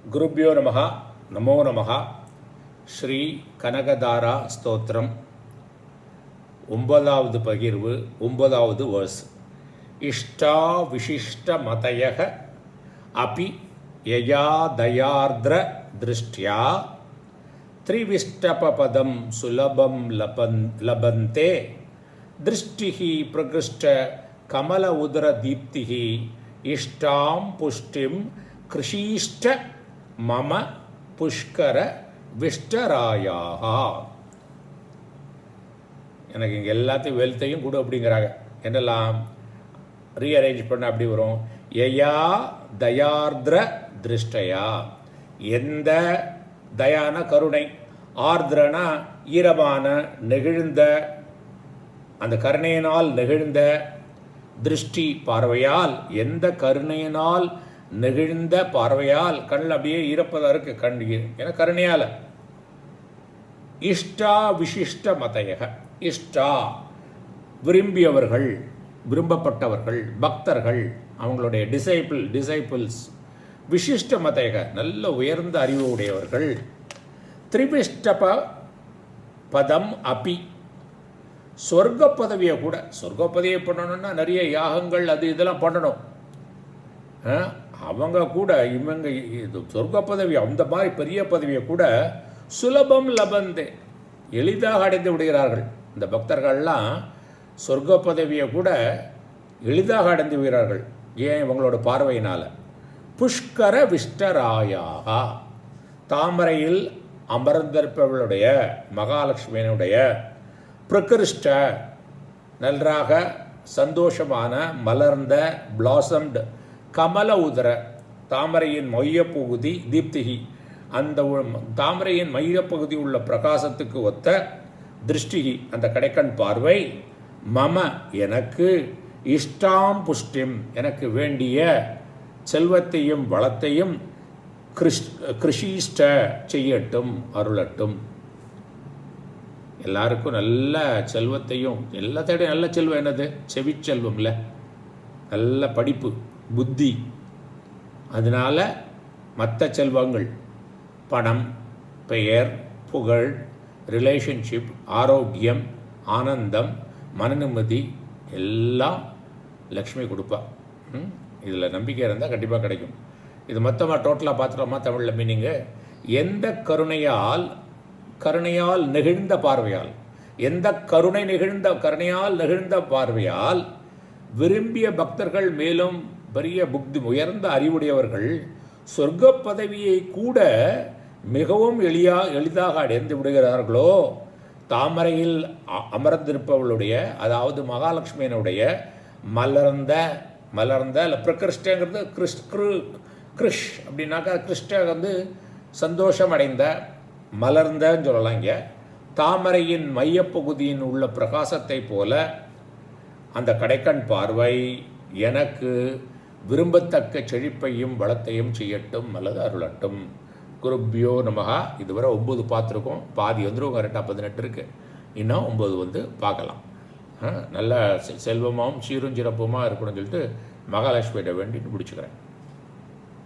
குருப்யோ நமஹ நமோ நமஹ. ஸ்ரீ கனகதாரா ஸ்தோத்திரம் 9வது பகிர்வு 9வது வேர்ஸ். இஷ்டா விசிஷ்ட மதயக அபி யயா தயார்த்ர திருஷ்ட்யா த்ரிவிஷ்டபதம் சுலபம் லபந்தே திருஷ்டிஹி பிரகிருஷ்ட கமல உதர தீப்திஹி இஷ்டாம் புஷ்டிம் கிருஷீஷ்ட மம புஷ்கர விஷ்டராயாக. எனக்கு இங்கே எல்லாத்தையும் வெல்த்தையும் கொடு அப்படிங்கிறாங்க. என்னெல்லாம் ரீஅரேஞ்ச் பண்ண அப்படி வரும். யயா தயார்த்ர திருஷ்டயா, எந்த தயான கருணை, ஆர்திரனா ஈரமான நெகிழ்ந்த, அந்த கருணையினால் நெகிழ்ந்த, திருஷ்டி பார்வையால், எந்த கருணையினால் நெகிழ்ந்த பார்வையால், கண்ணில் அப்படியே ஈரப்பதாக இருக்கு கண், ஏன்னா கருணையால். இஷ்டா விசிஷ்ட மதயக, இஷ்டா விரும்பியவர்கள், விரும்பப்பட்டவர்கள், பக்தர்கள், அவங்களுடைய டிசைபிள்ஸ். விசிஷ்ட மதயக நல்ல உயர்ந்த அறிவு உடையவர்கள். திரிவிஷ்டப பதம் அபி, சொர்க்க பதவியை கூட, சொர்க்க பதவியை பண்ணணும்னா நிறைய யாகங்கள் அது இதெல்லாம் பண்ணணும். அவங்க கூட இவங்க சொர்க்க பதவி, அந்த மாதிரி பெரிய பதவியை கூட சுலபம் லபந்தே, எளிதாக அடைந்து விடுகிறார்கள். இந்த பக்தர்கள்லாம் சொர்க்க பதவியை கூட எளிதாக அடைந்து விடுகிறார்கள். ஏன்? இவங்களோட பார்வையினால். புஷ்கர விஷ்டராயாக, தாமரையில் அமர்ந்திருப்பவளுடைய மகாலட்சுமியினுடைய பிரகிருஷ்ட, நன்றாக சந்தோஷமான மலர்ந்த பிளாசம்டு கமல உதர, தாமரையின் மையப்பகுதி தீப்திகி, அந்த தாமரையின் மையப்பகுதி உள்ள பிரகாசத்துக்கு ஒத்த திருஷ்டிகி, அந்த கடைக்கண் பார்வை, மம எனக்கு, இஷ்டாம் புஷ்டிம் எனக்கு வேண்டிய செல்வத்தையும் வளத்தையும் கிருஷீஷ்ட செய்யட்டும், அருளட்டும். எல்லாருக்கும் நல்ல செல்வத்தையும், எல்லாத்தையும் நல்ல செல்வம் என்னது? செவிச்செல்வம் இல்லை, நல்ல படிப்பு, புத்தி. அதனால் மற்ற செல்வங்கள், பணம், பெயர், புகழ், ரிலேஷன்ஷிப், ஆரோக்கியம், ஆனந்தம், மனநிம்மதி எல்லாம் லக்ஷ்மி கொடுப்பா. இதில் நம்பிக்கை இருந்தால் கண்டிப்பாக கிடைக்கும். இது மொத்தமாக டோட்டலாக பார்த்துட்டோமா தமிழில் மீனிங்கு? எந்த கருணையால் நெகிழ்ந்த பார்வையால், எந்த கருணையால் நெகிழ்ந்த பார்வையால் விரும்பிய பக்தர்கள், மேலும் பெரிய புக்தி உயர்ந்த அறிவுடையவர்கள் சொர்க்க பதவியை கூட மிகவும் எளிதாக அடைந்து விடுகிறார்களோ, தாமரையில் அமர்ந்திருப்பவளுடைய, அதாவது மகாலட்சுமியினுடைய மலர்ந்த பிரகிருஷ்டங்கிறது கிருஷ் அப்படின்னாக்கா, கிருஷ்ட வந்து சந்தோஷம் அடைந்த, மலர்ந்தன்னு சொல்லலாம். இங்கே தாமரையின் மையப்பகுதியின் உள்ள பிரகாசத்தை போல அந்த கடைக்கண் பார்வை எனக்கு விரும்பத்தக்க செழிப்பையும் வளத்தையும் செய்யட்டும் அல்லது அருளட்டும். குருப்யோ நமஹா. இதுவரை 9 பார்த்துருக்கோம், பாதி வந்துடும், கரெக்டாக 18 இருக்குது. இன்னும் 9 வந்து பார்க்கலாம். நல்ல செல்வமாகவும் சீரும் சிறப்புமாக இருக்கணும்னு சொல்லிட்டு மகாலட்சுமியிட வேண்டிட்டு முடிச்சுக்கிறேன்.